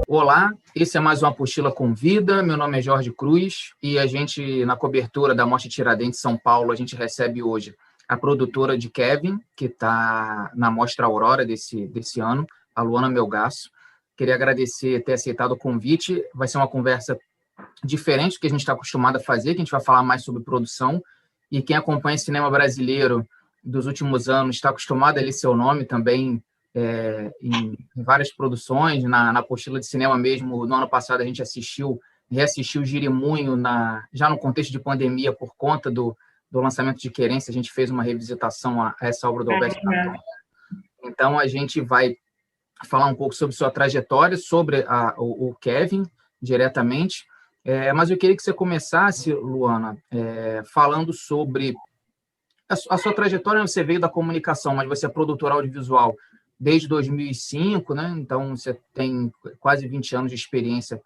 Olá, esse é mais uma Apostila com Vida. Meu nome é Jorge Cruz e a gente, na cobertura da Mostra Tiradentes São Paulo, a gente recebe hoje a produtora de Kevin, que está na Mostra Aurora desse ano, a Luana Melgaço. Queria agradecer ter aceitado o convite. Vai ser uma conversa diferente do que a gente está acostumado a fazer, que a gente vai falar mais sobre produção. E quem acompanha o cinema brasileiro dos últimos anos está acostumado a ler seu nome também em várias produções. Na apostila de cinema mesmo, no ano passado a gente reassistiu Girimunho, já no contexto de pandemia, por conta do lançamento de Querência, a gente fez uma revisitação a essa obra do Alberto Caton. Então, a gente vai falar um pouco sobre sua trajetória, sobre o Kevin, diretamente. Mas eu queria que você começasse, Luana, falando sobre a sua trajetória. Você veio da comunicação, mas você é produtora audiovisual desde 2005, né? Então você tem quase 20 anos de experiência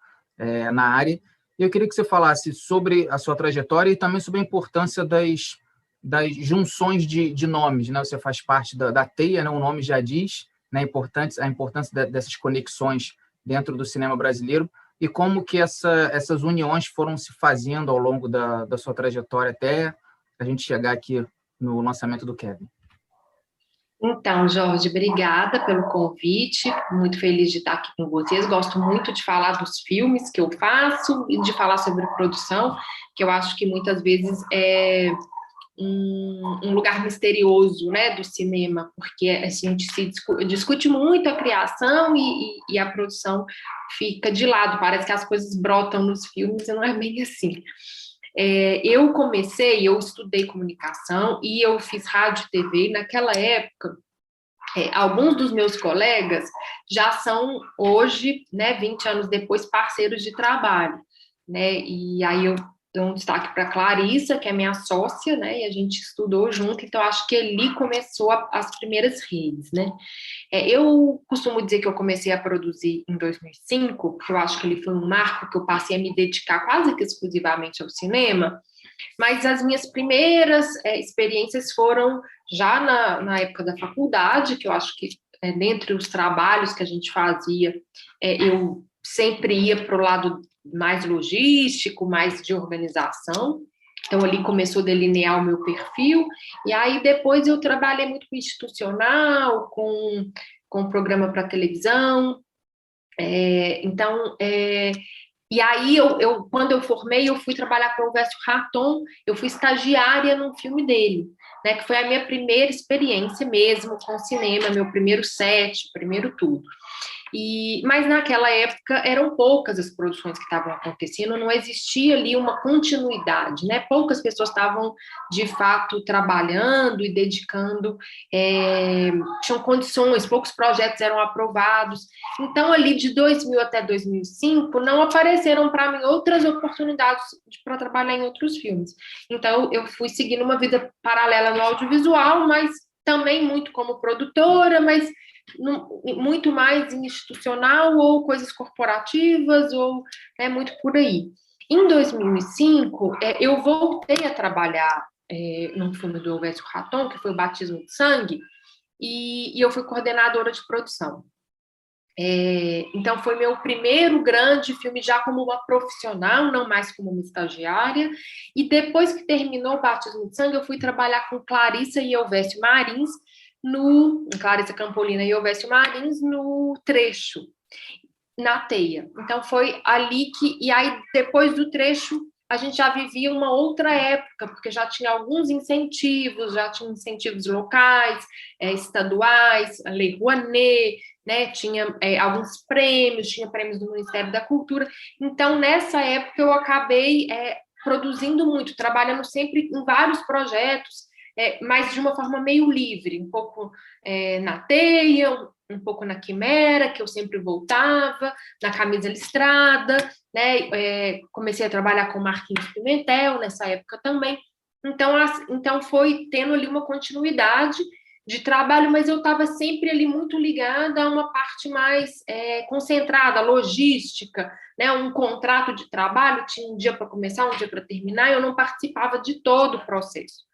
na área. E eu queria que você falasse sobre a sua trajetória e também sobre a importância das junções de nomes, né? Você faz parte da TEIA, né? O nome já diz, né? A importância dessas conexões dentro do cinema brasileiro e como que essas uniões foram se fazendo ao longo da sua trajetória até a gente chegar aqui no lançamento do Kevin. Então, Jorge, obrigada pelo convite, muito feliz de estar aqui com vocês. Gosto muito de falar dos filmes que eu faço e de falar sobre produção, que eu acho que muitas vezes é um lugar misterioso, né, do cinema, porque a gente discute muito a criação e a produção fica de lado, parece que as coisas brotam nos filmes e não é bem assim. Eu estudei comunicação e eu fiz rádio e TV, e naquela época, alguns dos meus colegas já são hoje, né, 20 anos depois, parceiros de trabalho, né, e aí eu dou um destaque para a Clarissa, que é minha sócia, né, e a gente estudou junto, então acho que ali começou as primeiras redes, né. Eu costumo dizer que eu comecei a produzir em 2005, porque eu acho que ele foi um marco que eu passei a me dedicar quase que exclusivamente ao cinema, mas as minhas primeiras experiências foram já na época da faculdade, que eu acho que dentre os trabalhos que a gente fazia, eu sempre ia para o lado mais logístico, mais de organização. Então, ali começou a delinear o meu perfil. E aí, depois, eu trabalhei muito com institucional, com programa para televisão. E aí, quando eu formei, eu fui trabalhar com o Elvésio Raton, eu fui estagiária num filme dele, né, que foi a minha primeira experiência mesmo com cinema, meu primeiro set, primeiro tudo. Mas naquela época eram poucas as produções que estavam acontecendo, não existia ali uma continuidade, né? Poucas pessoas estavam de fato trabalhando e dedicando, tinham condições, poucos projetos eram aprovados. Então, ali de 2000 até 2005, não apareceram para mim outras oportunidades para trabalhar em outros filmes. Então, eu fui seguindo uma vida paralela no audiovisual, mas também muito como produtora, mas muito mais institucional ou coisas corporativas ou muito por aí. Em 2005, eu voltei a trabalhar num filme do Elvésio Raton, que foi o Batismo de Sangue, e eu fui coordenadora de produção. Então, foi meu primeiro grande filme já como uma profissional, não mais como uma estagiária. E depois que terminou o Batismo de Sangue, eu fui trabalhar com Clarissa e Elvésio Marins, Clarissa Campolina e Elvésio Marins, no Trecho, na TEIA. Então, foi ali e aí, depois do Trecho, a gente já vivia uma outra época, porque já tinha alguns incentivos, já tinha incentivos locais, estaduais, a Lei Rouanet, né, tinha alguns prêmios, tinha prêmios do Ministério da Cultura. Então, nessa época, eu acabei produzindo muito, trabalhando sempre em vários projetos, mas de uma forma meio livre, um pouco na TEIA, um pouco na Quimera, que eu sempre voltava, na Camisa Listrada, né? Comecei a trabalhar com Marquinhos Pimentel nessa época também. Então foi tendo ali uma continuidade de trabalho, mas eu estava sempre ali muito ligada a uma parte mais concentrada, logística, né? Um contrato de trabalho, tinha um dia para começar, um dia para terminar, eu não participava de todo o processo.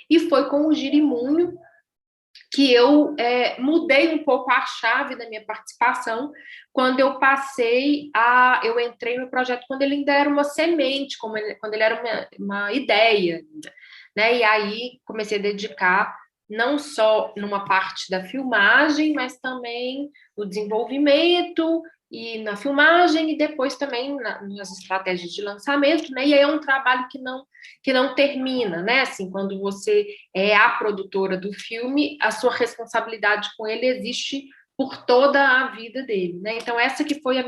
E foi com o Girimunho que eu mudei um pouco a chave da minha participação quando eu entrei no projeto quando ele ainda era uma semente, quando ele era uma ideia, né? E aí comecei a dedicar não só numa parte da filmagem, mas também no desenvolvimento e na filmagem e depois também nas estratégias de lançamento, né? E aí é um trabalho que não termina, né? Assim, quando você é a produtora do filme, a sua responsabilidade com ele existe por toda a vida dele, né? Então essa que foi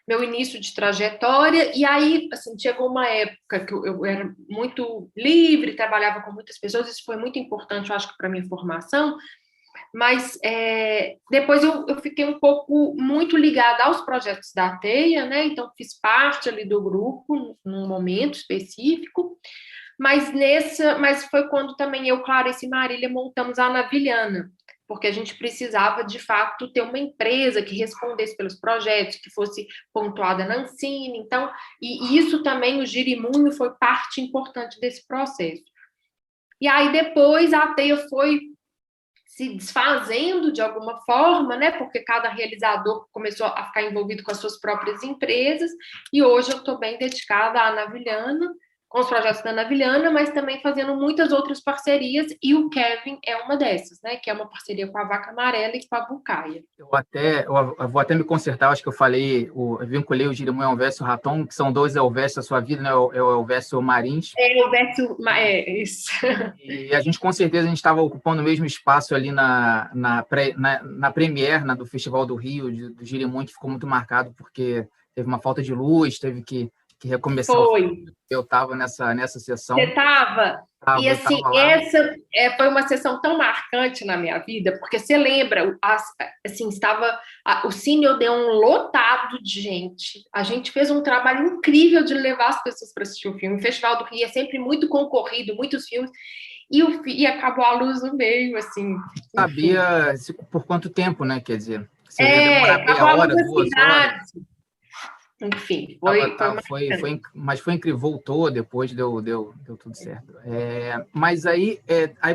meu início de trajetória, e aí, assim, chegou uma época que eu era muito livre, trabalhava com muitas pessoas, isso foi muito importante, eu acho que para minha formação, mas depois eu fiquei um pouco muito ligada aos projetos da Teia, né? Então fiz parte ali do grupo num momento específico, mas foi quando também eu, Clarice e Marília montamos a Navilhana, porque a gente precisava de fato ter uma empresa que respondesse pelos projetos, que fosse pontuada na Ancine, então, e isso também o Girimunho foi parte importante desse processo. E aí depois a Teia foi se desfazendo de alguma forma, né? Porque cada realizador começou a ficar envolvido com as suas próprias empresas, e hoje eu estou bem dedicada à Navilhana, com os projetos da Navilhana, mas também fazendo muitas outras parcerias, e o Kevin é uma dessas, né? Que é uma parceria com a Vaca Amarela e com a Bucaia. Eu vou até me consertar, acho que eu vinculei o Girimunho Elvésio e o Raton, que são dois Elvésios da sua vida, né? O Elvésio Marins. Isso. E a gente, com certeza, a gente estava ocupando o mesmo espaço ali na premiere, do Festival do Rio, do Girimunho, que ficou muito marcado, porque teve uma falta de luz, teve que recomeçar. Foi. Eu estava nessa sessão. Você estava? E assim, essa foi uma sessão tão marcante na minha vida, porque você lembra, assim, o Cine Odeon lotado de gente. A gente fez um trabalho incrível de levar as pessoas para assistir o filme. O Festival do Rio é sempre muito concorrido, muitos filmes, e acabou a luz no meio, assim. Sabia por quanto tempo, né? Quer dizer, você ia demorar meia hora, 2 horas. Enfim, mas foi incrível, voltou, depois deu tudo certo. Mas aí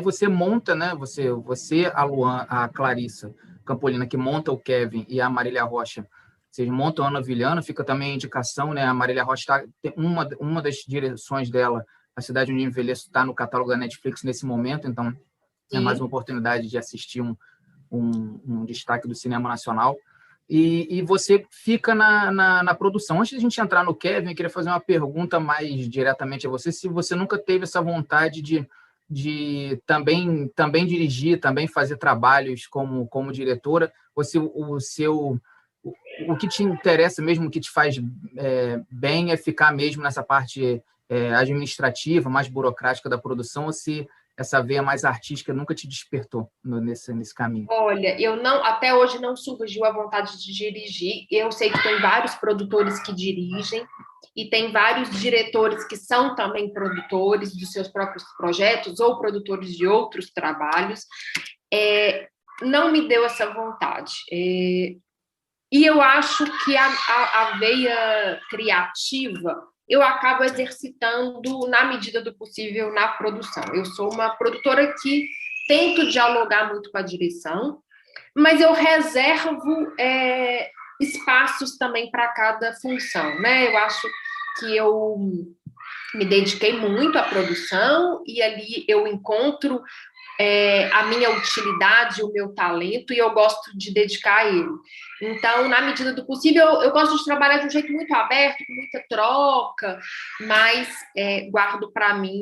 você monta, né? Você, a Luan, a Clarissa Campolina, que monta o Kevin, e a Marília Rocha, vocês montam a Ana Vilhana, fica também a indicação, né? A Marília Rocha tem uma das direções dela, A Cidade Onde Envelheço, está no catálogo da Netflix nesse momento, então é mais uma oportunidade de assistir um destaque do cinema nacional. E você fica na produção. Antes de a gente entrar no Kevin, eu queria fazer uma pergunta mais diretamente a você, se você nunca teve essa vontade de também dirigir, também fazer trabalhos como diretora, ou se o que te interessa mesmo, o que te faz bem é ficar mesmo nessa parte administrativa, mais burocrática da produção, ou se essa veia mais artística nunca te despertou nesse caminho? Olha, até hoje não surgiu a vontade de dirigir. Eu sei que tem vários produtores que dirigem e tem vários diretores que são também produtores dos seus próprios projetos ou produtores de outros trabalhos. Não me deu essa vontade. E eu acho que a veia criativa eu acabo exercitando na medida do possível na produção. Eu sou uma produtora que tento dialogar muito com a direção, mas eu reservo espaços também para cada função, né? Eu acho que eu me dediquei muito à produção e ali eu encontro a minha utilidade, o meu talento, e eu gosto de dedicar a ele. Então, na medida do possível, eu gosto de trabalhar de um jeito muito aberto, com muita troca, mas guardo para mim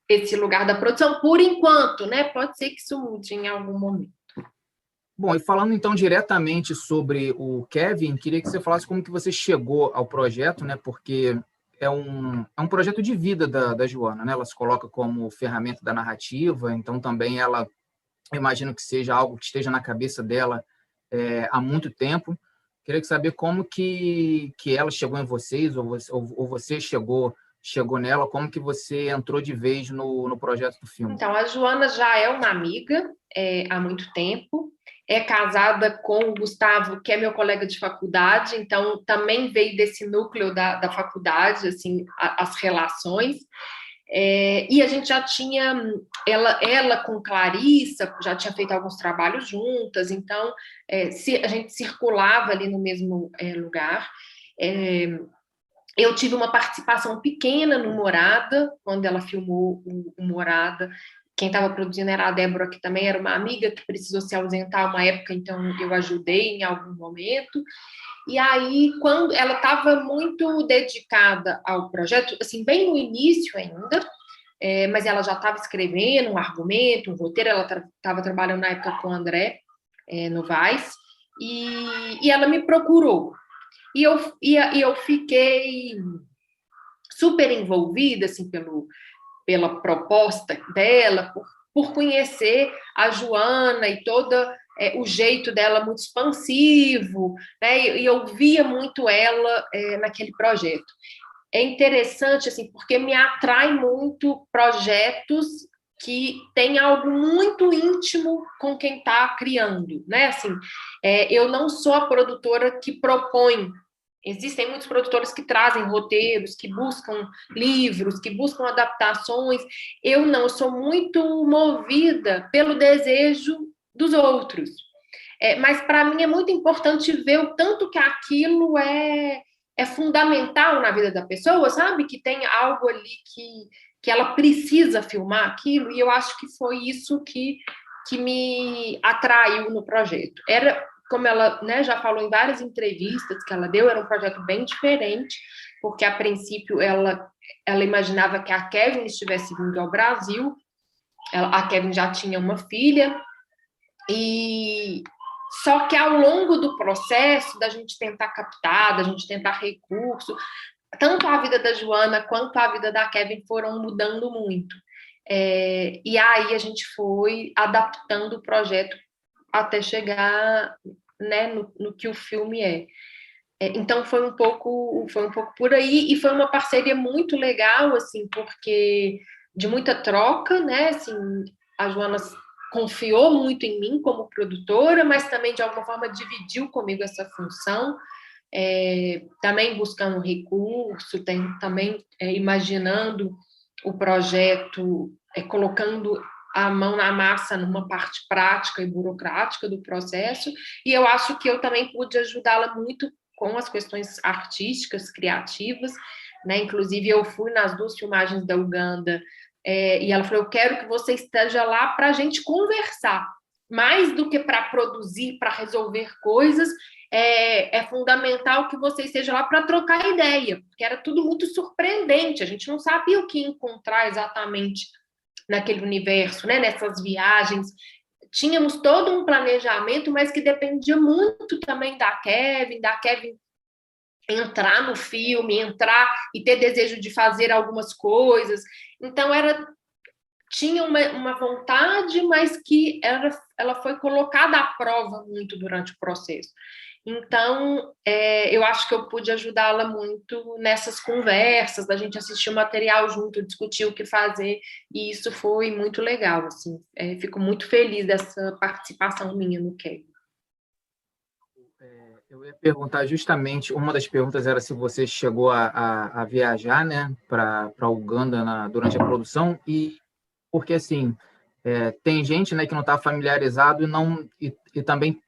esse lugar da produção por enquanto, né? Pode ser que isso mude em algum momento. Bom, e falando então diretamente sobre o Kevin, queria que você falasse como que você chegou ao projeto, né? Porque é um projeto de vida da Joana, né? Ela se coloca como ferramenta da narrativa, então também ela, eu imagino que seja algo que esteja na cabeça dela há muito tempo. Queria saber como que ela chegou em vocês, ou você chegou nela, como que você entrou de vez no projeto do filme? Então, a Joana já é uma amiga há muito tempo, é casada com o Gustavo, que é meu colega de faculdade, então também veio desse núcleo da faculdade, assim, as relações. E a gente já tinha, ela com Clarissa, já tinha feito alguns trabalhos juntas, então a gente circulava ali no mesmo lugar. Eu tive uma participação pequena no Morada, quando ela filmou o Morada. Quem estava produzindo era a Débora, que também era uma amiga que precisou se ausentar uma época, então eu ajudei em algum momento. E aí, quando ela estava muito dedicada ao projeto, assim, bem no início ainda, mas ela já estava escrevendo um argumento, um roteiro, ela estava trabalhando na época com o André Novaes, e ela me procurou. E eu fiquei super envolvida assim, pela proposta dela, por conhecer a Joana e todo o jeito dela muito expansivo, né? E eu via muito ela naquele projeto. É interessante, assim, porque me atrai muito projetos que têm algo muito íntimo com quem está criando, né? Assim, eu não sou a produtora que propõe. Existem muitos produtores que trazem roteiros, que buscam livros, que buscam adaptações. Eu não, eu sou muito movida pelo desejo dos outros. Mas para mim é muito importante ver o tanto que aquilo é fundamental na vida da pessoa, sabe? Que tem algo ali que ela precisa filmar aquilo, e eu acho que foi isso que me atraiu no projeto. Era, como ela, né, já falou em várias entrevistas que ela deu, era um projeto bem diferente, porque a princípio ela imaginava que a Kevin estivesse vindo ao Brasil, a Kevin já tinha uma filha, e só que ao longo do processo da gente tentar captar, da gente tentar recurso, tanto a vida da Joana quanto a vida da Kevin foram mudando muito. E aí a gente foi adaptando o projeto até chegar, né, no que o filme é. Então foi um pouco por aí, e foi uma parceria muito legal, assim, porque de muita troca, né, assim, a Joana confiou muito em mim como produtora, mas também de alguma forma dividiu comigo essa função, também buscando recurso, também imaginando o projeto, colocando a mão na massa numa parte prática e burocrática do processo, e eu acho que eu também pude ajudá-la muito com as questões artísticas, criativas, né? Inclusive eu fui nas 2 filmagens da Uganda, e ela falou, eu quero que você esteja lá para a gente conversar, mais do que para produzir, para resolver coisas, é fundamental que você esteja lá para trocar ideia, porque era tudo muito surpreendente, a gente não sabia o que encontrar exatamente naquele universo, né? Nessas viagens. Tínhamos todo um planejamento, mas que dependia muito também da Kevin entrar no filme, entrar e ter desejo de fazer algumas coisas. Então, tinha uma vontade, mas que ela foi colocada à prova muito durante o processo. Então, eu acho que eu pude ajudá-la muito nessas conversas, da gente assistir o material junto, discutir o que fazer, e isso foi muito legal, assim. Fico muito feliz dessa participação minha no Kevin. Eu ia perguntar justamente, uma das perguntas era se você chegou a viajar, né, para Uganda durante a produção, e porque, assim, tem gente, né, que não está familiarizado e também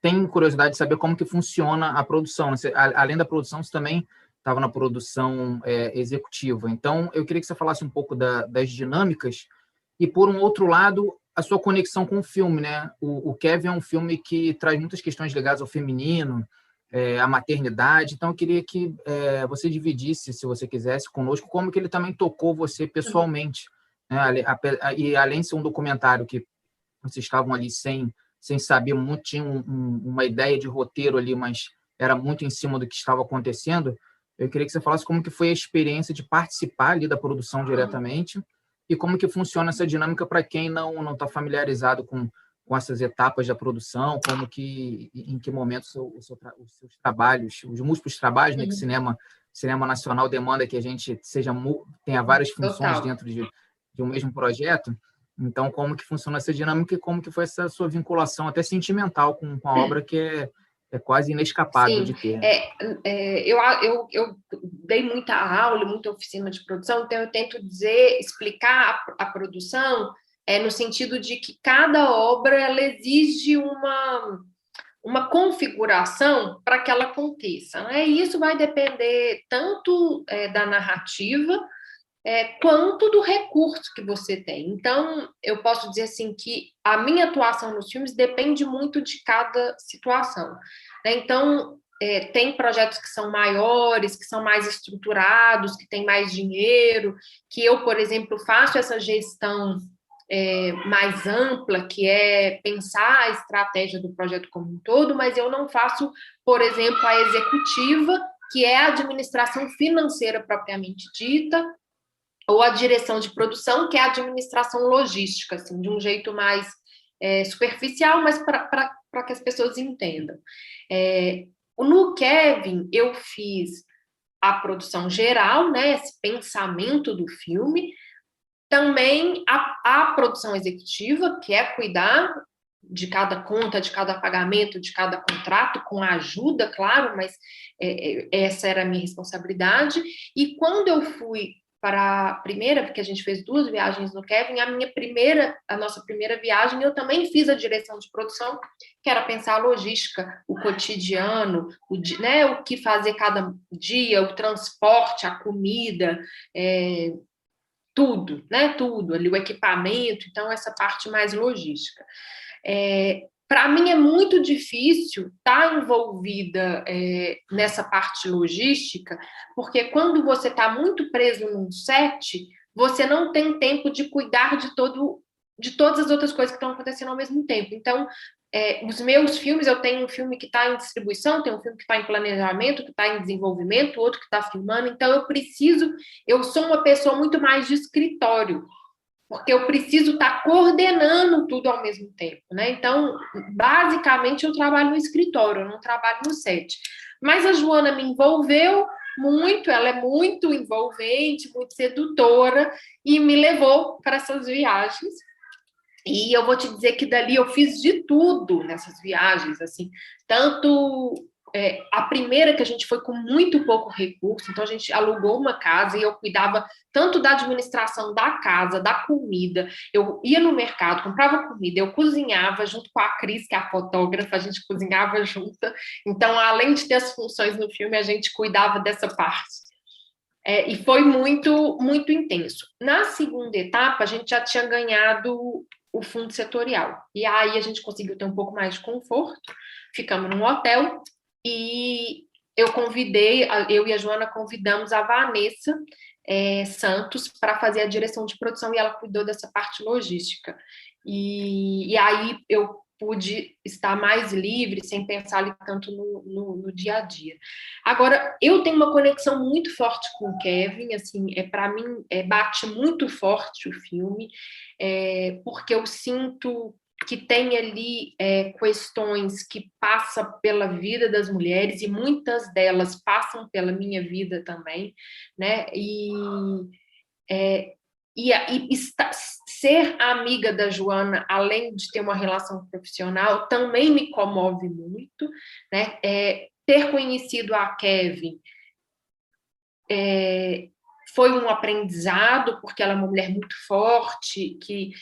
tem curiosidade de saber como que funciona a produção. Além da produção, você também estava na produção executiva. Então, eu queria que você falasse um pouco das dinâmicas e, por um outro lado, a sua conexão com o filme, né? O Kevin é um filme que traz muitas questões ligadas ao feminino, à maternidade. Então, eu queria que você dividisse, se você quisesse, conosco, como que ele também tocou você pessoalmente. Né? E além de ser um documentário que vocês estavam ali sem saber muito, tinha uma ideia de roteiro ali, mas era muito em cima do que estava acontecendo. Eu queria que você falasse como que foi a experiência de participar ali da produção diretamente e como que funciona essa dinâmica para quem não está familiarizado com essas etapas da produção, em que momento os seus trabalhos, os múltiplos trabalhos, né, que cinema nacional demanda que a gente tenha várias funções dentro de um mesmo projeto. Então, como que funciona essa dinâmica e como que foi essa sua vinculação até sentimental com a obra, que É quase inescapável Sim, de ter. Né? eu dei muita aula, muita oficina de produção, então eu tento explicar a produção no sentido de que cada obra ela exige uma configuração para que ela aconteça. Né? E isso vai depender tanto da narrativa quanto do recurso que você tem. Então, eu posso dizer assim que a minha atuação nos filmes depende muito de cada situação. Né? Então, tem projetos que são maiores, que são mais estruturados, que têm mais dinheiro, que eu, por exemplo, faço essa gestão mais ampla, que é pensar a estratégia do projeto como um todo, mas eu não faço, por exemplo, a executiva, que é a administração financeira propriamente dita, ou a direção de produção, que é a administração logística, assim, de um jeito mais superficial, mas para que as pessoas entendam. No Kevin, eu fiz a produção geral, né, esse pensamento do filme, também a produção executiva, que é cuidar de cada conta, de cada pagamento, de cada contrato, com a ajuda, claro, mas essa era a minha responsabilidade. E quando eu fui para a primeira, porque a gente fez 2 viagens no Kevin, a nossa primeira viagem, eu também fiz a direção de produção, que era pensar a logística, o cotidiano, né, o que fazer cada dia, o transporte, a comida, tudo, né, tudo, ali o equipamento, então essa parte mais logística. Para mim é muito difícil estar envolvida nessa parte logística, porque quando você está muito preso num set, você não tem tempo de cuidar de todas as outras coisas que estão acontecendo ao mesmo tempo. Então, os meus filmes, eu tenho um filme que está em distribuição, tem um filme que está em planejamento, que está em desenvolvimento, outro que está filmando, então eu sou uma pessoa muito mais de escritório, porque eu preciso estar coordenando tudo ao mesmo tempo, né? Então, basicamente, eu trabalho no escritório, eu não trabalho no set. Mas a Joana me envolveu muito, ela é muito envolvente, muito sedutora, e me levou para essas viagens. E eu vou te dizer que dali eu fiz de tudo nessas viagens, assim, tanto a primeira que a gente foi com muito pouco recurso, então a gente alugou uma casa e eu cuidava tanto da administração da casa, da comida, eu ia no mercado, comprava comida, eu cozinhava junto com a Cris, que é a fotógrafa, a gente cozinhava junta, então além de ter as funções no filme, a gente cuidava dessa parte. E foi muito, muito intenso. Na segunda etapa, a gente já tinha ganhado o fundo setorial. E aí a gente conseguiu ter um pouco mais de conforto. Ficamos num hotel e eu e a Joana convidamos a Vanessa Santos para fazer a direção de produção e ela cuidou dessa parte logística. E aí eu pude estar mais livre, sem pensar ali tanto no dia a dia. Agora, eu tenho uma conexão muito forte com o Kevin, assim, para mim, bate muito forte o filme, porque eu sinto que tem ali questões que passam pela vida das mulheres, e muitas delas passam pela minha vida também, né? Ser amiga da Joana, além de ter uma relação profissional, também me comove muito, né? Ter conhecido a Kevin foi um aprendizado, porque ela é uma mulher muito forte, que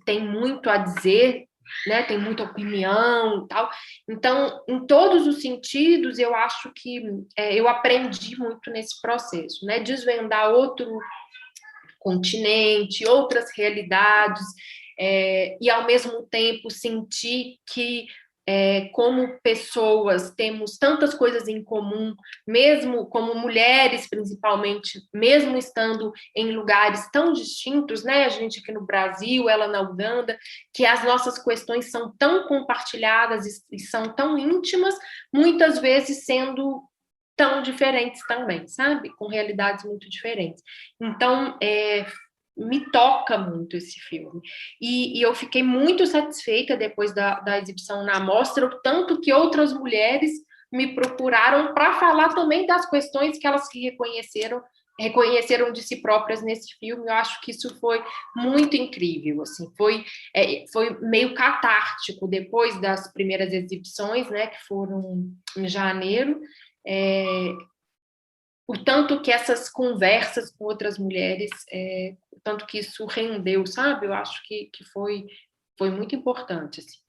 tem muito a dizer, né? Tem muita opinião e tal. Então, em todos os sentidos, eu acho que eu aprendi muito nesse processo, né? Desvendar outro continente, outras realidades, e ao mesmo tempo sentir que como pessoas temos tantas coisas em comum, mesmo como mulheres principalmente, mesmo estando em lugares tão distintos, né? A gente aqui no Brasil, ela na Uganda, que as nossas questões são tão compartilhadas e são tão íntimas, muitas vezes sendo tão diferentes também, sabe? Com realidades muito diferentes. Então, me toca muito esse filme. E eu fiquei muito satisfeita depois da exibição na mostra, o tanto que outras mulheres me procuraram para falar também das questões que elas se reconheceram reconheceram de si próprias nesse filme. Eu acho que isso foi muito incrível, assim, foi meio catártico depois das primeiras exibições, né, que foram em janeiro, o tanto que essas conversas com outras mulheres, o tanto que isso rendeu, sabe? Eu acho que foi muito importante, assim.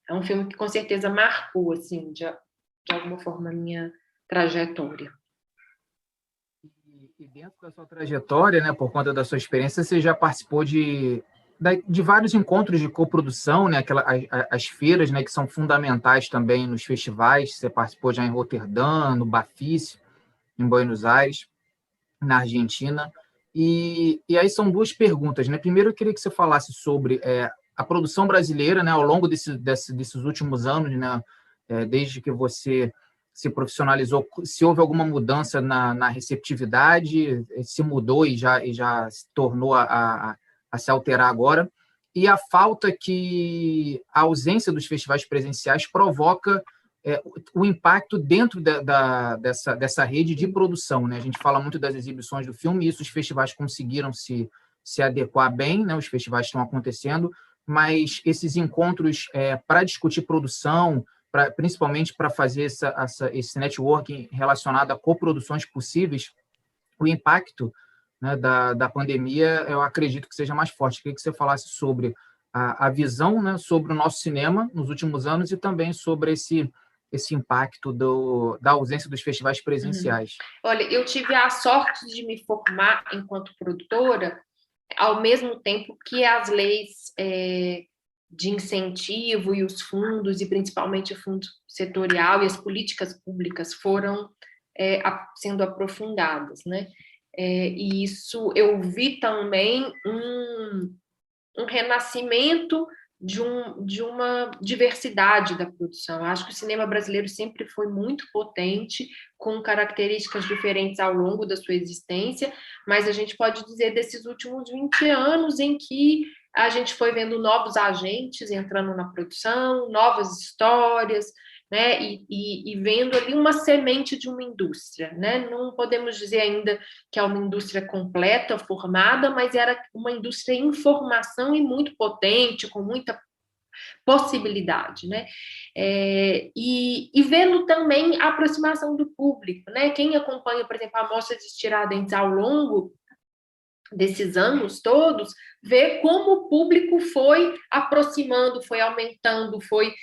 É um filme que com certeza marcou, assim, de alguma forma, a minha trajetória. E dentro da sua trajetória, né, por conta da sua experiência, você já participou de vários encontros de coprodução, né, as feiras, né, que são fundamentais também nos festivais. Você participou já em Roterdã, no Bafis, em Buenos Aires, na Argentina. E aí são duas perguntas, né? Primeiro, eu queria que você falasse sobre a produção brasileira, né, ao longo desses últimos anos, né, desde que você se profissionalizou, se houve alguma mudança na receptividade, se mudou e já se tornou a se alterar agora, e a falta que a ausência dos festivais presenciais provoca o impacto dentro dessa rede de produção, né? A gente fala muito das exibições do filme, e isso os festivais conseguiram se adequar bem, né? Os festivais estão acontecendo, mas esses encontros para discutir produção, principalmente para fazer esse networking relacionado a coproduções possíveis, o impacto, né, da pandemia, eu acredito que seja mais forte. Queria que você falasse sobre a visão, né, sobre o nosso cinema nos últimos anos e também sobre esse impacto da ausência dos festivais presenciais. Olha, eu tive a sorte de me formar enquanto produtora ao mesmo tempo que as leis de incentivo e os fundos, e principalmente o fundo setorial e as políticas públicas foram sendo aprofundadas, né? E isso eu vi também um renascimento de uma diversidade da produção. Eu acho que o cinema brasileiro sempre foi muito potente, com características diferentes ao longo da sua existência, mas a gente pode dizer desses últimos 20 anos em que a gente foi vendo novos agentes entrando na produção, novas histórias, né? E vendo ali uma semente de uma indústria, né? Não podemos dizer ainda que é uma indústria completa, formada, mas era uma indústria em formação e muito potente, com muita possibilidade, né? E vendo também a aproximação do público, né? Quem acompanha, por exemplo, a Mostra de Tiradentes ao longo desses anos todos, vê como o público foi aproximando, foi aumentando, foi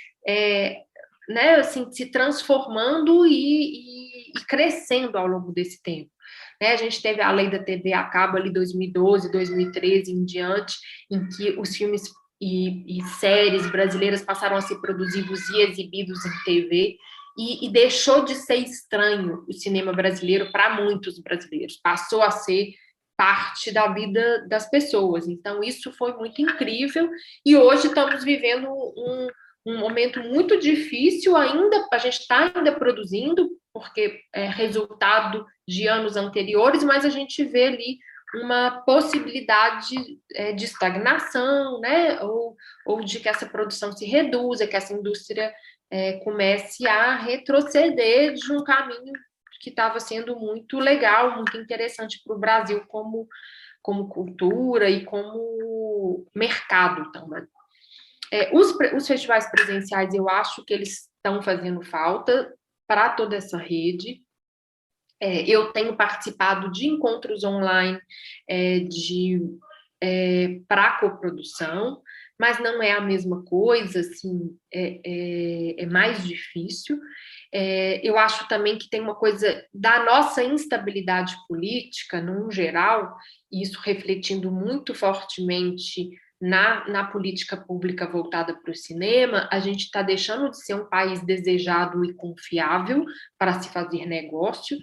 né, assim, se transformando e crescendo ao longo desse tempo. Né, a gente teve a lei da TV a cabo ali 2012, 2013 em diante, em que os filmes e séries brasileiras passaram a ser produzidos e exibidos em TV, e deixou de ser estranho o cinema brasileiro para muitos brasileiros, passou a ser parte da vida das pessoas. Então, isso foi muito incrível, e hoje estamos vivendo um momento muito difícil ainda, a gente está ainda produzindo, porque é resultado de anos anteriores, mas a gente vê ali uma possibilidade de estagnação, né? Ou de que essa produção se reduza, que essa indústria comece a retroceder de um caminho que estava sendo muito legal, muito interessante para o Brasil como cultura e como mercado também. Os festivais presenciais, eu acho que eles estão fazendo falta para toda essa rede. Eu tenho participado de encontros online para coprodução, mas não é a mesma coisa, assim, é mais difícil. Eu acho também que tem uma coisa da nossa instabilidade política, num geral, e isso refletindo muito fortemente na política pública voltada para o cinema, a gente está deixando de ser um país desejado e confiável para se fazer negócio.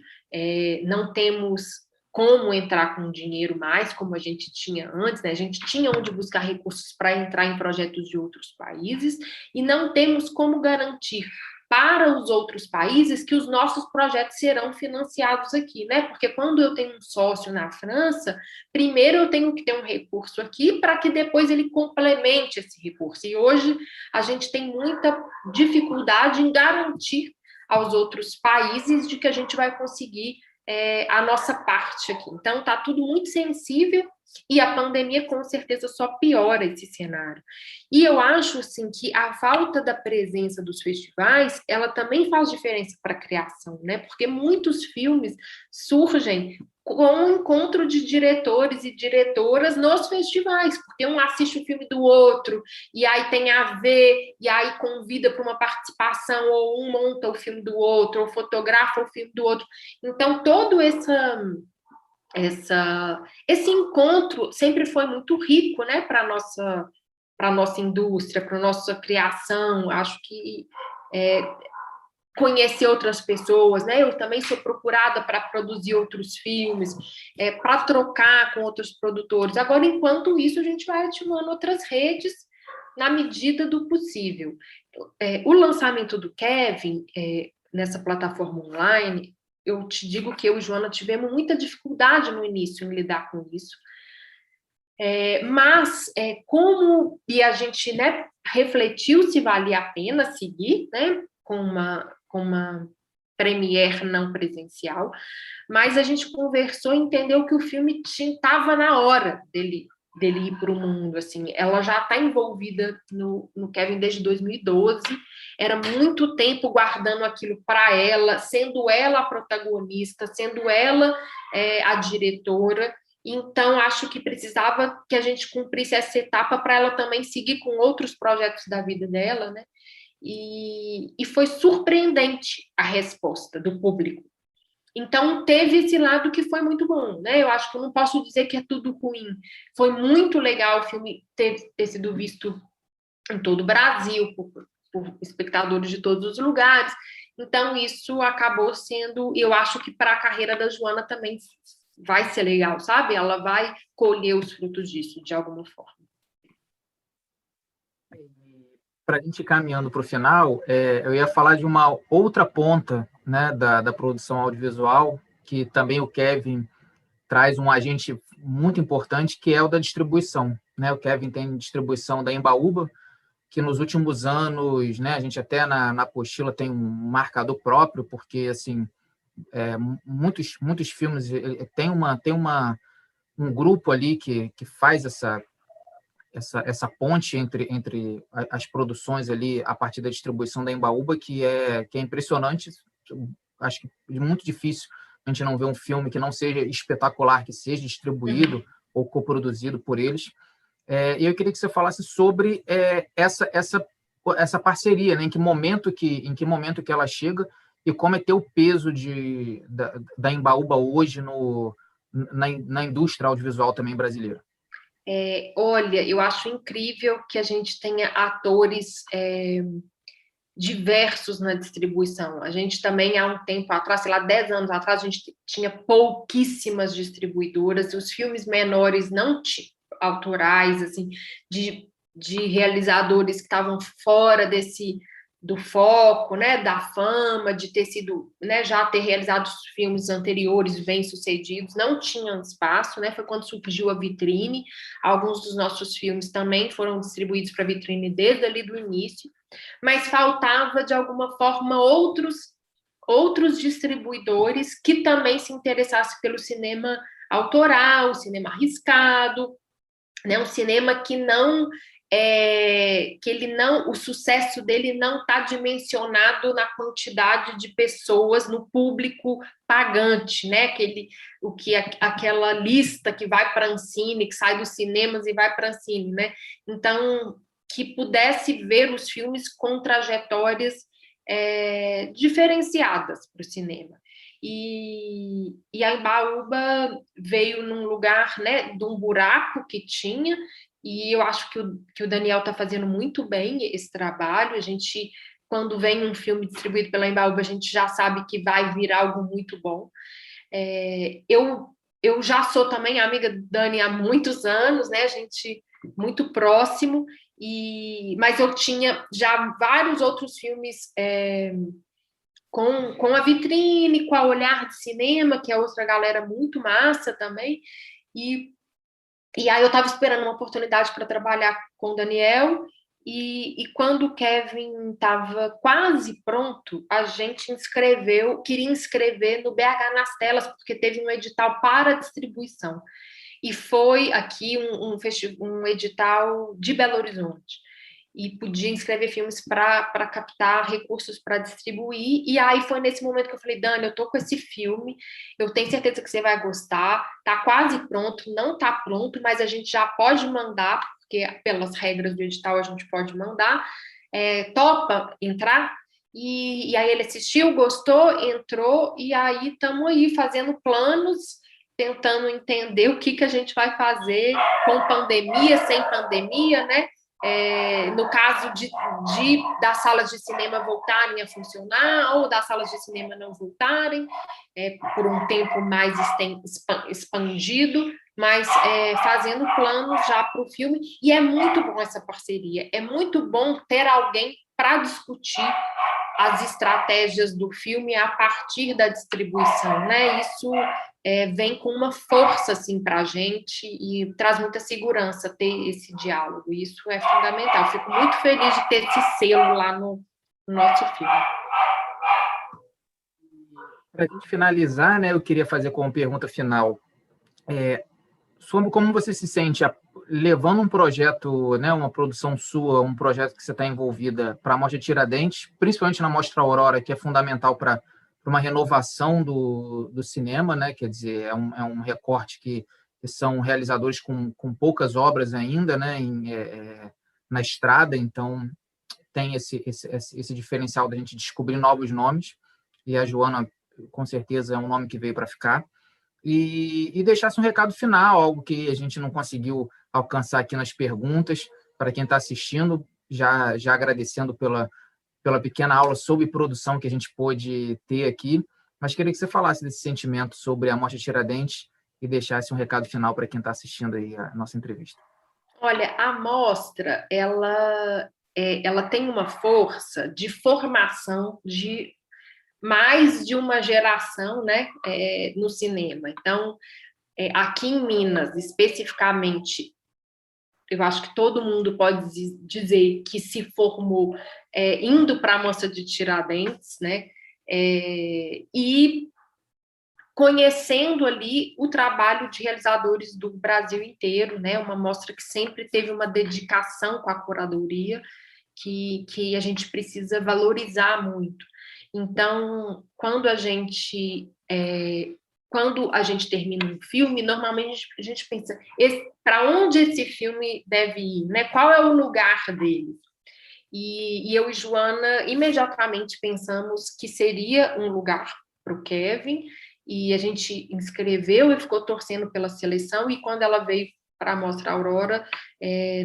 Não temos como entrar com dinheiro mais, como a gente tinha antes, né? A gente tinha onde buscar recursos para entrar em projetos de outros países, e não temos como garantir para os outros países que os nossos projetos serão financiados aqui, né? Porque quando eu tenho um sócio na França, primeiro eu tenho que ter um recurso aqui para que depois ele complemente esse recurso. E hoje a gente tem muita dificuldade em garantir aos outros países de que a gente vai conseguir a nossa parte aqui. Então, está tudo muito sensível e a pandemia, com certeza, só piora esse cenário. E eu acho, assim, que a falta da presença dos festivais, ela também faz diferença para a criação, né? Porque muitos filmes surgem com o encontro de diretores e diretoras nos festivais, porque um assiste o filme do outro, e aí tem a ver, e aí convida para uma participação, ou um monta o filme do outro, ou fotografa o filme do outro. Então, todo esse encontro sempre foi muito rico, né, para a nossa indústria, para a nossa criação. Acho que conhecer outras pessoas, né? Eu também sou procurada para produzir outros filmes, para trocar com outros produtores. Agora, enquanto isso, a gente vai ativando outras redes na medida do possível. O lançamento do Kevin nessa plataforma online, eu te digo que eu e Joana tivemos muita dificuldade no início em lidar com isso. Mas como e a gente, né, refletiu se valia a pena seguir, né, com uma premiere não presencial, mas a gente conversou e entendeu que o filme estava na hora dele ir para o mundo, assim. Ela já está envolvida no Kevin desde 2012, era muito tempo guardando aquilo para ela, sendo ela a protagonista, sendo ela a diretora. Então, acho que precisava que a gente cumprisse essa etapa para ela também seguir com outros projetos da vida dela, né? E foi surpreendente a resposta do público. Então, teve esse lado que foi muito bom, né? Eu acho que eu não posso dizer que é tudo ruim. Foi muito legal o filme ter sido visto em todo o Brasil, por espectadores de todos os lugares. Então, isso acabou sendo, eu acho que para a carreira da Joana também vai ser legal, sabe? Ela vai colher os frutos disso, de alguma forma. Para a gente ir caminhando para o final, eu ia falar de uma outra ponta, né, da produção audiovisual, que também o Kevin traz um agente muito importante, que é o da distribuição, né? O Kevin tem distribuição da Embaúba, que nos últimos anos, né, a gente até na apostila tem um marcador próprio, porque assim, muitos filmes tem um grupo ali que faz essa ponte entre as produções ali a partir da distribuição da Embaúba, que é impressionante. Acho que é muito difícil a gente não ver um filme que não seja espetacular, que seja distribuído ou coproduzido por eles. E eu queria que você falasse sobre essa parceria, né? Em que momento que ela chega e como é ter o peso da Embaúba hoje na indústria audiovisual também brasileira. Olha, eu acho incrível que a gente tenha atores diversos na distribuição. A gente também, há um tempo atrás, sei lá, 10 anos atrás, a gente tinha pouquíssimas distribuidoras, os filmes menores não autorais, assim, de realizadores que estavam fora do foco, né, da fama, de ter sido, né, já ter realizado filmes anteriores bem-sucedidos, não tinham espaço, né, foi quando surgiu a Vitrine. Alguns dos nossos filmes também foram distribuídos para a Vitrine desde ali do início, mas faltava, de alguma forma, outros distribuidores que também se interessassem pelo cinema autoral, cinema arriscado, né, um cinema que o sucesso dele não está dimensionado na quantidade de pessoas no público pagante, né? Aquela lista que vai para a Ancine, que sai dos cinemas e vai para a Ancine, né? Então, que pudesse ver os filmes com trajetórias diferenciadas para o cinema. E a Embaúba veio num lugar, né, de um buraco que tinha, e eu acho que o Daniel está fazendo muito bem esse trabalho. A gente, quando vem um filme distribuído pela Embaúba, a gente já sabe que vai vir algo muito bom. Eu já sou também amiga do Dani há muitos anos, né? A gente muito próximo, mas eu tinha já vários outros filmes com a Vitrine, com a Olhar de Cinema, que é outra galera muito massa também. E aí eu estava esperando uma oportunidade para trabalhar com o Daniel, E quando o Kevin estava quase pronto, a gente queria inscrever no BH nas telas, porque teve um edital para distribuição. E foi aqui um edital de Belo Horizonte. E podia inscrever filmes para captar recursos para distribuir. E aí foi nesse momento que eu falei, Dani, eu tô com esse filme, eu tenho certeza que você vai gostar, tá quase pronto, não tá pronto, mas a gente já pode mandar, porque pelas regras do edital a gente pode mandar, topa entrar? E aí ele assistiu, gostou, entrou, e aí estamos aí fazendo planos, tentando entender o que a gente vai fazer com pandemia, sem pandemia, né? No caso das salas de cinema voltarem a funcionar ou das salas de cinema não voltarem, por um tempo mais expandido, mas fazendo planos já para o filme. E é muito bom essa parceria, é muito bom ter alguém para discutir as estratégias do filme a partir da distribuição, né? Isso vem com uma força assim para a gente e traz muita segurança ter esse diálogo. Isso é fundamental. Fico muito feliz de ter esse selo lá no nosso filme. Para a gente finalizar, né, eu queria fazer como pergunta final sobre como você se sente levando um projeto, né, uma produção sua, um projeto que você está envolvida para a Mostra Tiradentes, principalmente na Mostra Aurora, que é fundamental para uma renovação do cinema, né? Quer dizer, é um recorte que são realizadores com poucas obras ainda, né, na estrada, então tem esse diferencial da gente descobrir novos nomes, e a Joana, com certeza, é um nome que veio para ficar. E deixasse um recado final, algo que a gente não conseguiu alcançar aqui nas perguntas, para quem está assistindo, já agradecendo pela pequena aula sobre produção que a gente pôde ter aqui, mas queria que você falasse desse sentimento sobre a Mostra Tiradentes e deixasse um recado final para quem está assistindo aí a nossa entrevista. Olha, a mostra, ela tem uma força de formação de mais de uma geração, né, no cinema. Então, aqui em Minas, especificamente, eu acho que todo mundo pode dizer que se formou indo para a Mostra de Tiradentes, né, e conhecendo ali o trabalho de realizadores do Brasil inteiro, né, uma mostra que sempre teve uma dedicação com a curadoria, que a gente precisa valorizar muito. Então, quando a gente termina um filme, normalmente a gente pensa para onde esse filme deve ir, né? Qual é o lugar dele? E eu e Joana imediatamente pensamos que seria um lugar para o Kevin, e a gente inscreveu e ficou torcendo pela seleção, e quando ela veio para a Mostra Aurora,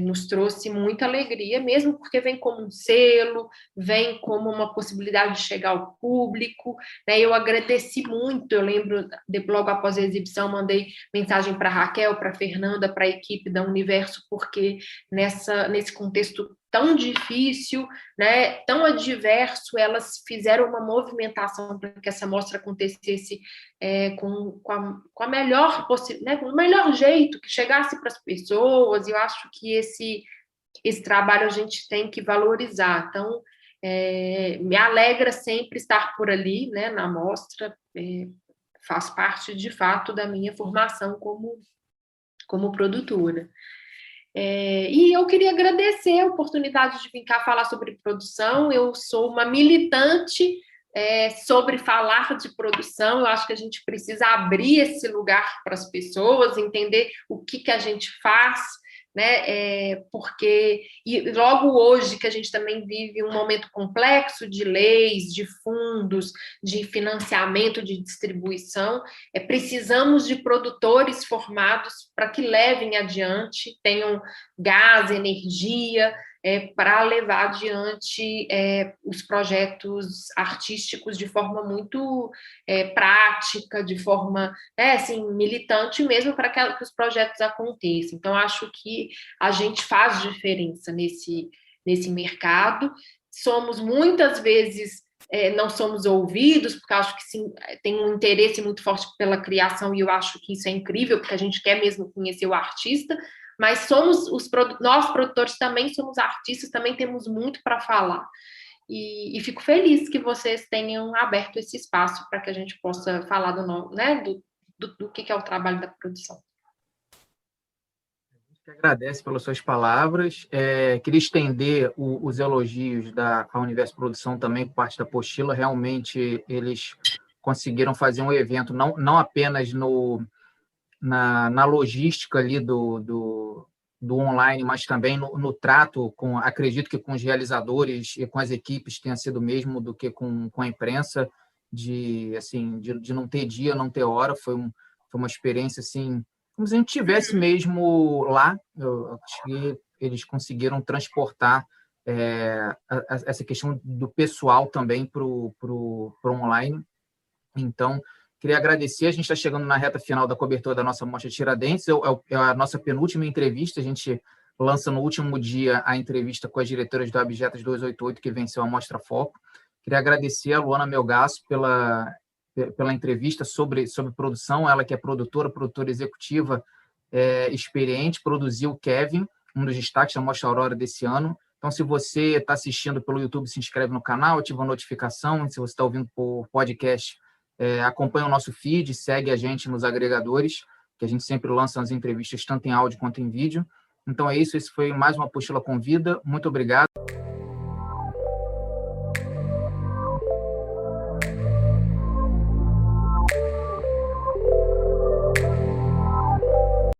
nos trouxe muita alegria, mesmo porque vem como um selo, vem como uma possibilidade de chegar ao público, né? Eu agradeci muito, eu lembro, logo após a exibição, mandei mensagem para a Raquel, para a Fernanda, para a equipe da Universo, porque nesse contexto tão difícil, né, tão adverso, elas fizeram uma movimentação para que essa mostra acontecesse com a melhor né, com o melhor jeito, que chegasse para as pessoas. E eu acho que esse trabalho a gente tem que valorizar. Então, me alegra sempre estar por ali, né, na mostra, faz parte, de fato, da minha formação como produtora. E eu queria agradecer a oportunidade de vir cá falar sobre produção. Eu sou uma militante sobre falar de produção. Eu acho que a gente precisa abrir esse lugar para as pessoas, entender o que a gente faz, né? Porque e logo hoje, que a gente também vive um momento complexo de leis, de fundos, de financiamento, de distribuição, precisamos de produtores formados para que levem adiante, tenham gás, energia, para levar adiante os projetos artísticos de forma muito prática, de forma assim, militante mesmo, para que os projetos aconteçam. Então, acho que a gente faz diferença nesse mercado. Somos muitas vezes não somos ouvidos, porque acho que sim, tem um interesse muito forte pela criação, e eu acho que isso é incrível, porque a gente quer mesmo conhecer o artista, mas nós produtores também somos artistas, também temos muito para falar. E fico feliz que vocês tenham aberto esse espaço para que a gente possa falar do que é o trabalho da produção. Que agradece pelas suas palavras. Queria estender os elogios da Universo Produção também por parte da Apostila. Realmente, eles conseguiram fazer um evento não apenas na logística ali do online, mas também no trato acredito que com os realizadores e com as equipes tenha sido o mesmo do que com a imprensa, de não ter dia, não ter hora. Foi uma experiência assim, como se a gente estivesse mesmo lá. Eu acho que eles conseguiram transportar essa questão do pessoal também para o online. Então, queria agradecer. A gente está chegando na reta final da cobertura da nossa Mostra Tiradentes. É a nossa penúltima entrevista. A gente lança no último dia a entrevista com as diretoras do Abjetas 288, que venceu a Mostra Foco. Queria agradecer a Luana Melgaço pela entrevista sobre produção. Ela que é produtora executiva experiente, produziu o Kevin, um dos destaques da Mostra Aurora desse ano. Então, se você está assistindo pelo YouTube, se inscreve no canal, ativa a notificação. Se você está ouvindo por podcast, acompanha o nosso feed, segue a gente nos agregadores, que a gente sempre lança as entrevistas tanto em áudio quanto em vídeo. Então é isso, esse foi mais uma Apostila com Vida. Muito obrigado.